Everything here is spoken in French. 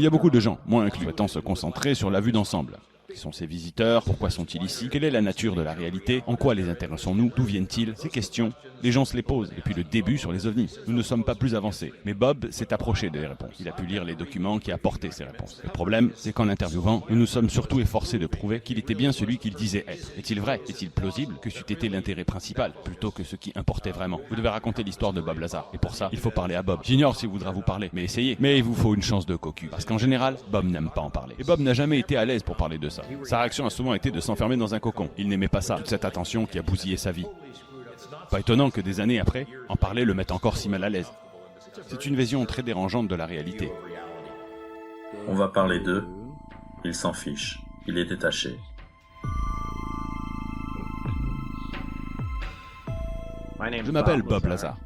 Il y a beaucoup de gens, moi inclus, souhaitant se concentrer sur la vue d'ensemble. Qui sont ces visiteurs? Pourquoi sont-ils ici? Quelle est la nature de la réalité? En quoi les intéressons-nous? D'où viennent-ils? Ces questions, les gens se les posent depuis le début sur les ovnis. Nous ne sommes pas plus avancés. Mais Bob s'est approché des réponses. Il a pu lire les documents qui apportaient ces réponses. Le problème, c'est qu'en l'interviewant, nous nous sommes surtout efforcés de prouver qu'il était bien celui qu'il disait être. Est-il vrai? Est-il plausible que c'eût été l'intérêt principal, plutôt que ce qui importait vraiment? Vous devez raconter l'histoire de Bob Lazar. Et pour ça, il faut parler à Bob. J'ignore s'il voudra vous parler, mais essayez. Mais il vous faut une chance de cocu. Parce qu'en général, Bob n'aime pas en parler. Et Bob n'a jamais été à l'aise pour parler de ça. Sa réaction a souvent été de s'enfermer dans un cocon. Il n'aimait pas ça, toute cette attention qui a bousillé sa vie. Pas étonnant que des années après, en parler le mette encore si mal à l'aise. C'est une vision très dérangeante de la réalité. On va parler d'eux. Il s'en fiche. Il est détaché. Je m'appelle Bob Lazar.